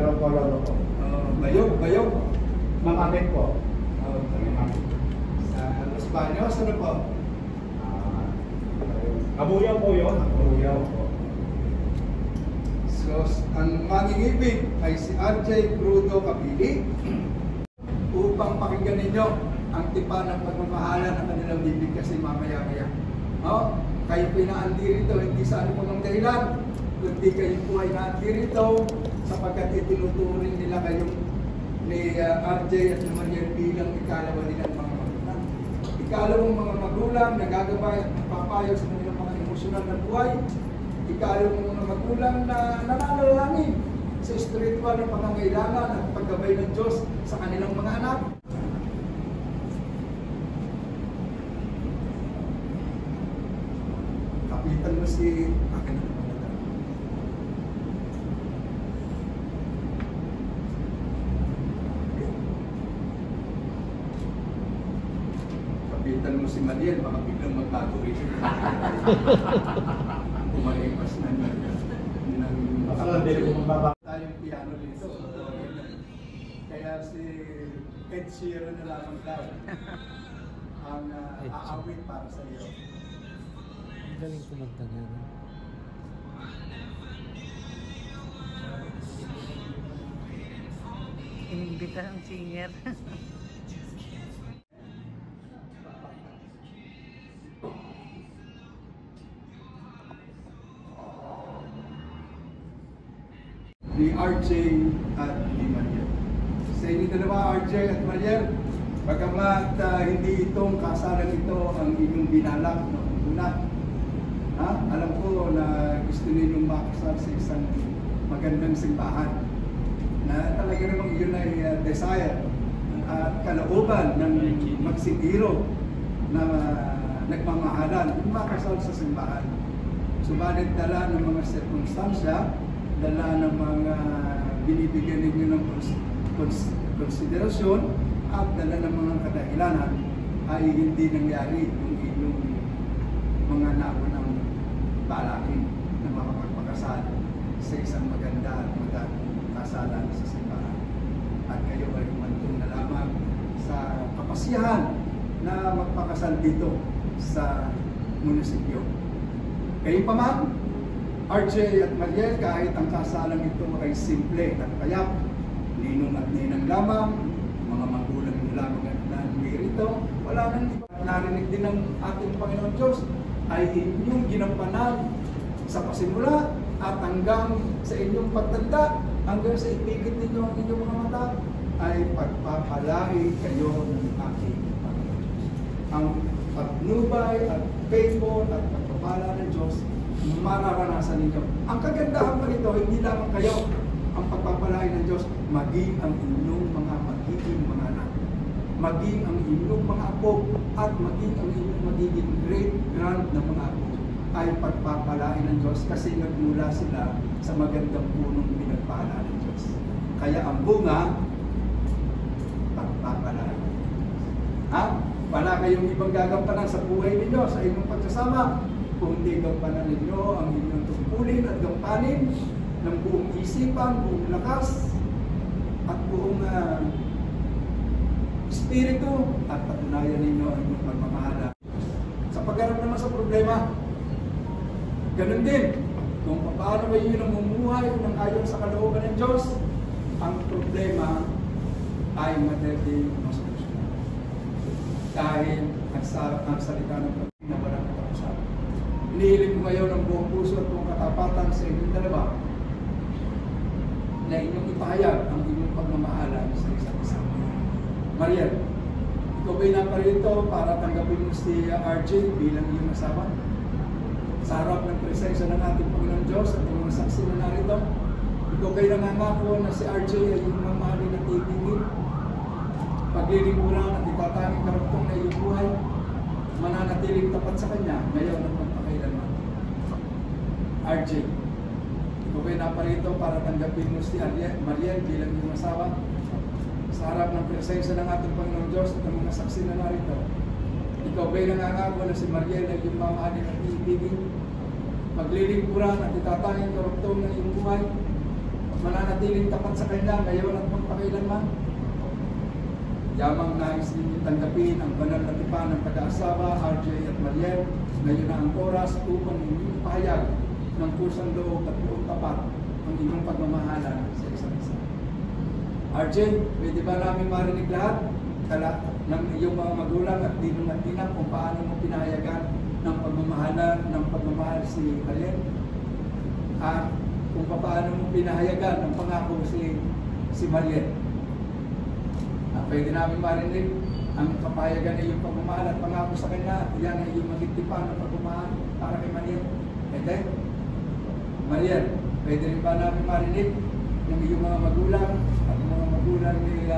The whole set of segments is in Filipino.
laro ko. Bayog. Mamamit po. Sa Los Baños, ano po? Kabuyaw po yun. Kabuyaw po. So, ang mangingibig ay si RJ Crudo Capili upang pakinggan ninyo ang tipa ng pagmamahala ng kanilang bibig kasi mamaya-maya. No? Kayo po naandi rito, hindi sa ano pong dahilan, kundi kayo po ay naandi rito sapagkat itinuturing nila kayong ni RJ at ni Maria bilang ikalawa nilang mga magulang. Ikalawang mga magulang na gagabay at magpapayo sa kanilang mga emosyonal na buhay. Ikalawang mga magulang na nananalangin sa spiritual na pangangailangan at paggabay ng Diyos sa kanilang mga anak. Kapitan mo si akin na pagkatapos. Kapitan mo si Mariel, baka biglang magbago rin. Umalipas na tayong piano dito. Kaya si Ed Sheeran na lamang daw ang aawit para sa iyo. Galing kumanta niya. Inimbita ng singer. Ni RJ at ni Mariel. Sa inyo dalawa, RJ at Mariel, bagamat hindi itong kasalan ito ang inyong binalak noong una. Alam ko na gusto ninyong makasal sa isang magandang simbahan na talaga namang yun ay desire at kalooban ng magsigiro na nagmamahalan, yung makasal sa simbahan. Subalit dala ng mga sirkunstansya, dala ng mga binibigyan ninyo ng konsiderasyon at dala ng mga kadahilanan ay hindi nangyari yung inyong mga naunang balakin na makapagpakasal sa isang maganda at magandang kasalan sa simbahan. At kayo ay umantong na lamang sa kapasiyahan na magpakasal dito sa munisipyo. Kayo pa man, RJ at Mariel, kahit ang kasalang ito ay simple at payak, ninong at ninang lamang, mga magulang nyo lamang at nandirito, wala nang iba. Narinig din ng ating Panginoon Diyos ay inyong ginampanan sa pasimula at hanggang sa inyong pagtanda, hanggang sa ipikit ninyo ang inyong mga mata, ay pagpapalaki kayo ng aking Panginoon Diyos. Ang patnubay at faithful at pagpapala ng Diyos mararanasan ninyo. Ang kagandahan pa nito, hindi lamang kayo ang pagpapalain ng Diyos, maging ang inyong mga magiging mga anak, maging ang inyong mga apo, at maging ang inyong magiging great-grand na mga apo ay pagpapalain ng Diyos kasi nagmula sila sa magandang punong pinagpala ng Diyos. Kaya ang bunga, pagpapalain. Wala kayong ibang gagampanan sa buhay ninyo, sa inyong pagsasama, kundi gampanan ninyo ang inyong tungkulin at gampanin ng buong isipan, buong lakas, at buong espiritu, at patunayan ninyo ang inyong pagmamahala. Sa pagharap naman sa problema, ganun din. Kung paano ba yun ang mumuhay ng ayon sa kalooban ng Diyos, ang problema ay madaling masolusyonan. Dahil ang salita ng Panginoon na walang katapusan. Inihiling ko ngayon ng buong puso at buong katapatan sa inyong dalawa na inyong ipahayag ang inyong pagmamahalan sa isa't isa. Mariel, ikaw ba'y naparito para tanggapin mo si RJ bilang iyong asawa? Sa harap ng presensya ng ating Panginoon Diyos at mga saksi na narito, ikaw ba'y nangangako na si RJ ay iyong mamahalin at iibigin? Paglilingkuran at itatanging karugtong na iyong buhay, mananatiling tapat sa Kanya ngayon at magpakailanman. RJ, ikaw ba'y naparito para tanggapin mo si Mariel bilang iyong asawa? Sa harap ng presensya ng ating Panginoon Diyos at ng mga saksi na narito, ikaw ba'y nangangako na si Mariel ay iyong mamahalin at iibigin? Maglilingkuran at itatanging karugtong ng iyong buhay, mananatiling tapat sa Kanya ngayon at magpakailanman. Yamang nais ninyong tanggapin ang banal na tipan ng pag-aasawa, RJ at Mariel. Ngayon na ang oras upang inyong pahayag ng kusang loob at buong tapat ang inyong pagmamahalan sa isa't isa. RJ, pwede ba namin marinig lahat ng iyong mga magulang at dinong at dinang kung paano mo pinahayagan ng pagmamahal si Mariel? At kung paano mo pinahayagan ng pangako si Mariel? Pwede namin marinig ang kapahayagan ng iyong pagmamahal at pangako sa Kanya. Yan ay iyong magigtipan ng pagmamahal para kay Mariel. Pwede? Mariel, pwede rin ba namin marinig ng iyong mga magulang at mga magulang ni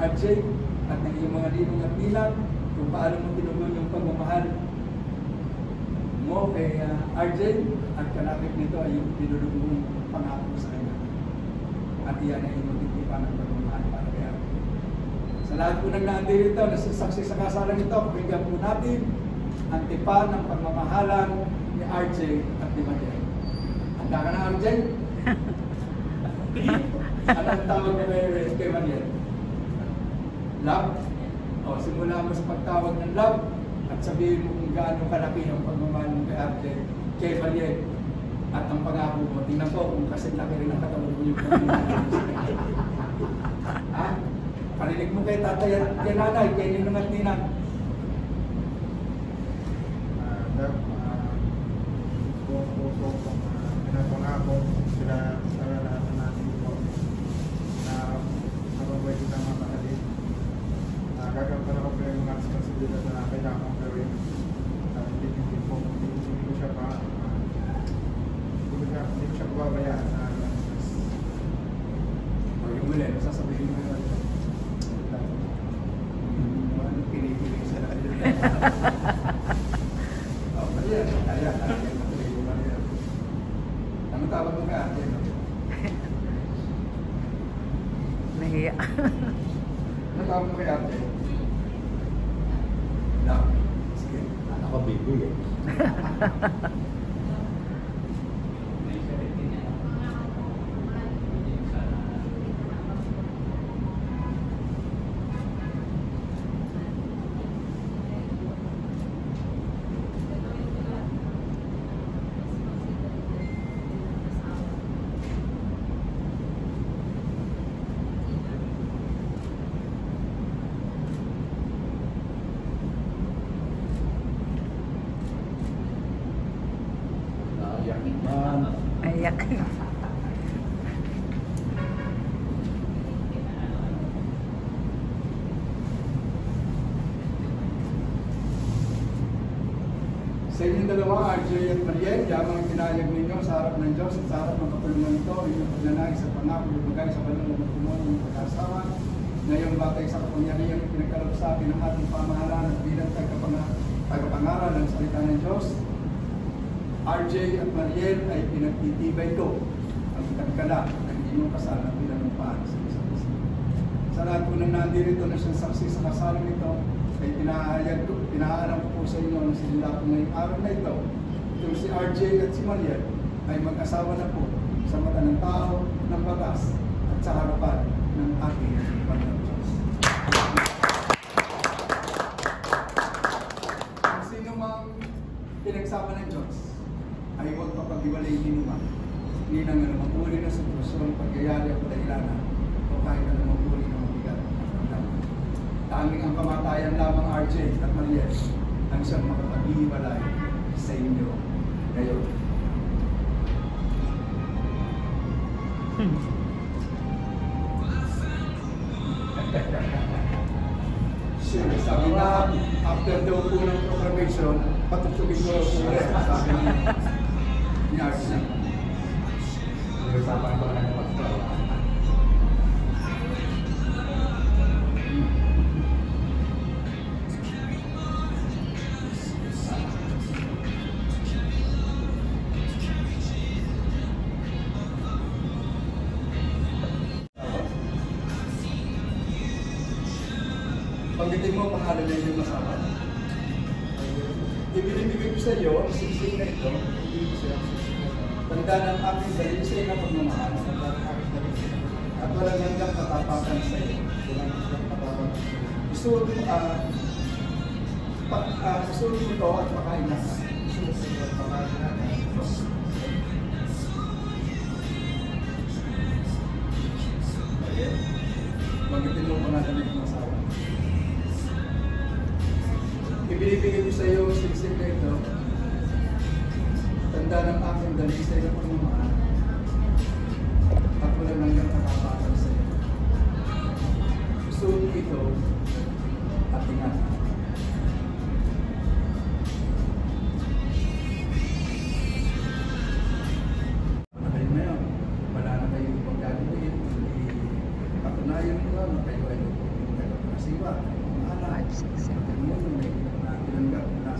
RJ at ng iyong mga ninong at ninang kung paano mo tinugon yung pagmamahal mo kay RJ at kalapit nito ay yung tinulog mong pangako sa Kanya. At yan ay iyong magigtipan ng pagmamahal para kay RJ. Sa lahat po ng nandito, nasisaksi sa kasalang ito, pakinggan po natin ang tipan ng pagmamahalan ni RJ at ni Mariel. Handa ka na, RJ? Anong tawag mo kay Mariel? Love? O, simula mo sa pagtawag ng love at sabihin mo kung gaano kalaki ang pagmamahal mo kay RJ, kay Mariel. At ang pangako mo, tingnan ko kung kasi laki rin ang katawan mo yung pagmamahal mo sa kanya. Ha? Parinig mo kay tatay at kay nanay, kay ninong at ninang. Buong puso kong pinapangako sila sa lahat ng natin po na mababoy kita mga kapatid. Gagawin ko yung mga responsibilidad na kailangan kong gawin. Hindi ko siya pa hindi ko siya pababayaan sa yung muli, sasabihin mo yun. Pinipilig sa lahat. Mariel, ayan. Ano tawag mo ka, Ate? Nahiya. Ano tawag mo kay Ate? Love. Sige. Ako baby eh. Ayak. Sa inyong dalawa, RJ at Mariel, yamang pinayag ninyo sa harap ng Diyos at sa harap ng kapulungan ito, inyong pagnanais sa pangako, lumagay sa banal na magtumuan ng pag-asawa. Ngayon, batay sa kapangyarihan ng pinagkaloob sa akin ng ating pamahalaan at bilang tagapangaral ng salita ng Diyos, RJ at Mariel ay pinagtitibay ko ang tagkala ng inyong kasalan bilang ng paan sa isa't isa. Sa lahat po ng nandirito na siyang saksi sa kasalan ito, ay pinaalam ko po sa inyo na sila po ngayong araw na ito. Itong si RJ at si Mariel ay mag-asawa na po sa mata ng tao, ng batas, at sa harapan ng ating Panginoon Diyos. Kung sino mang pinagsama ng Diyos, ay huwag papag-iwalay hinuman. Hindi nang anumang uri na sitwasyon, pagyayari o kadahilanan, o kahit anumang uri na mabigat at ramdaman. Tanging ang kamatayan lamang, RJ at Mariel, ang siyang makapag-iwalay sa inyo ngayon. Sabi na, after daw po ng proclamation, patutugin ko po ulit. Sabi ni RJ. Nag-usapan ko lang ng pastor. Pagdating mo, pangalan na yung masama. Ibinibigay ko sa iyo ang singsing na ito. Tanda ng aking dahil sa iyo na pagmamahal. At walang hanggang katapakan sa iyo. Gusto mo ito at pakain na. Magitin mo pa nga na yung masawa. Ibinibigay ko sa iyo siksik na ito. Tanda ng aking dalisay na pagmamahal. At walang hanggang katapakan sa iyo. Gusto mo ito at ingatan.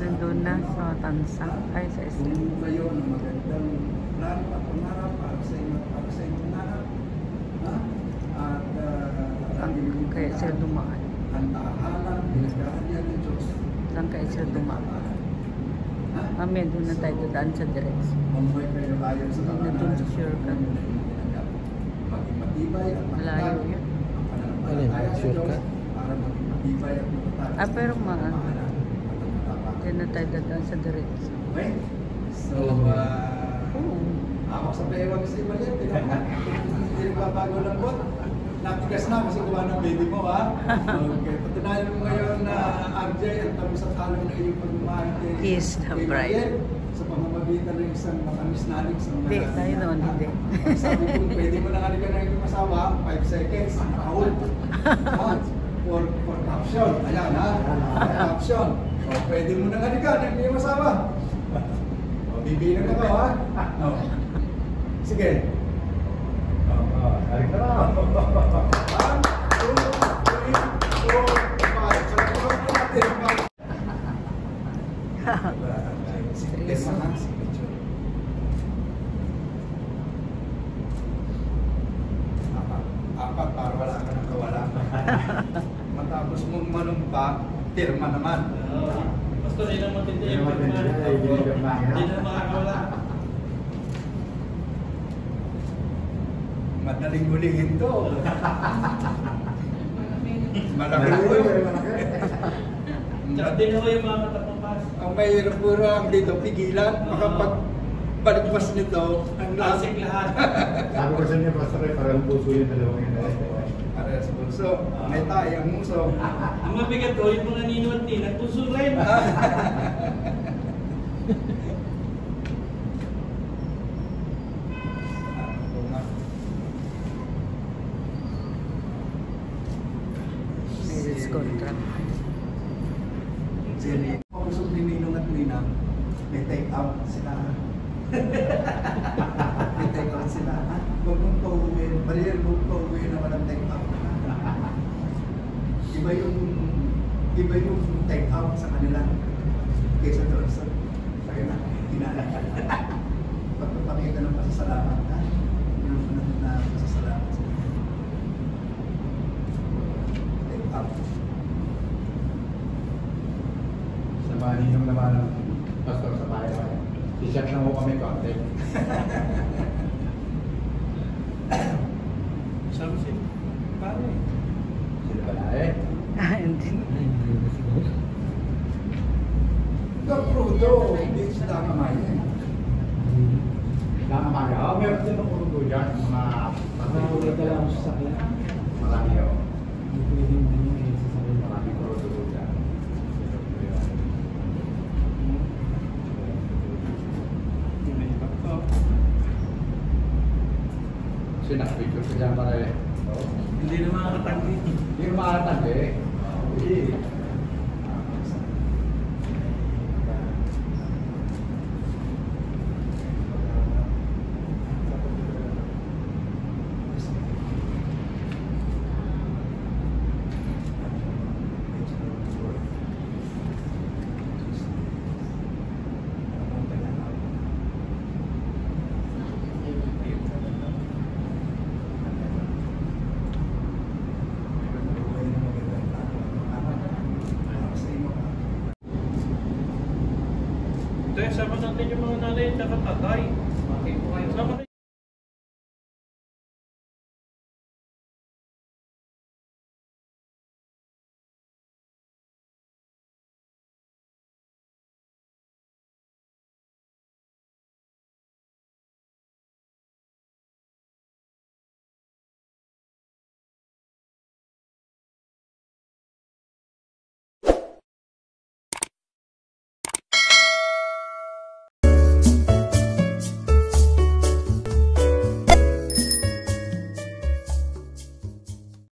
Nandun na sa Tansa, ay sa SM. Kung kayo ng magandang plano at pangarap para sa inyo, para sa inyong nanap. At Kaya sila dumaan. ang tahanan, pinagkahalian ng Diyos. Saan kaya sila dumaan? Mamaya doon na tayo dadaan sa diretso. Mamuhay kayo ayon sa Hindi na doon sa shortcut. Maging matibay at Malayo matatag. yun. Ang pananampalataya sa Diyos para maging matibay at matatag. Ah, pero Mahalan at matapakan. Diyan na tayo dadaan sa diretso. Okay? So, Oo. ako sa bewang si Maliit, hindi nagbabago lang po. Natigas na kasi gawa ng baby mo, ha? Okay, patunayan mo ngayon na RJ at tamis at halong na iyong pagmamahal kay He is the kay bride. Maliit sa pamamagitan ng isang matamis nalig sa mga Hindi, tayo noon, hindi. Ang sabi ko, pwede mo na halikan ng iyong asawa, 5 seconds, nakahul. For caption. Ayan, ha? For caption. O, pwede mo na halikan ng iyong asawa. O, bibilang ka ba, ha? O. Sige. Balik na lang. 1, 2, 3, 4, 5. Sa tulog mo natin. Sige, mga signature. Apat para wala ka nang kawala. Matapos mong manumpa, pirma naman. Basta rin ang matindi. Hindi naman matindi, ay hindi ka mahirap. Hindi na makakawala. Madaling hulihin to. Malaki Malaki, po. Tsaka din ako yung mga katapapas. Ang mahirap po lang dito, pigilan. Makapag balikmas nito, ang Classic lahat. Sabi ko sa inyo, basta kayo parang puso yung dalawang yun. Parehas bulso. May tayang muso. Ang mabigat ko, yung mga ninuwati, nagpuso rin. Marriage contract. Jenny, kung gusto ni Ninong at Ninang, may take out sila. May take out sila. Huwag mong pauwiin. Barrier huwag pauwiin na walang take out. Iba yung take out sa kanila. Kaysa doon sa kaya na, kinala. Pagpapakita ng pasasalamat, ha? Yung na pasasalamat sa kanila. Take out. Sa maninong naman ng pastor sa bahay. T-shirt na mo kami konti. Sabi siya, pare. Sila pala eh. Hindi. Kaprudo, hindi sila kamay. Nakamaga. Meron din ang kurugo dyan. Mga Nakakita lang sa sakyan. marami ako. Hindi sa sakyan. Marami kurugo dyan. Kasi nakapicture ka dyan para eh. Hindi na makakatanggi. Hindi mo makakatag eh. Hindi. Ito yung sama natin yung mga nanay at tatay.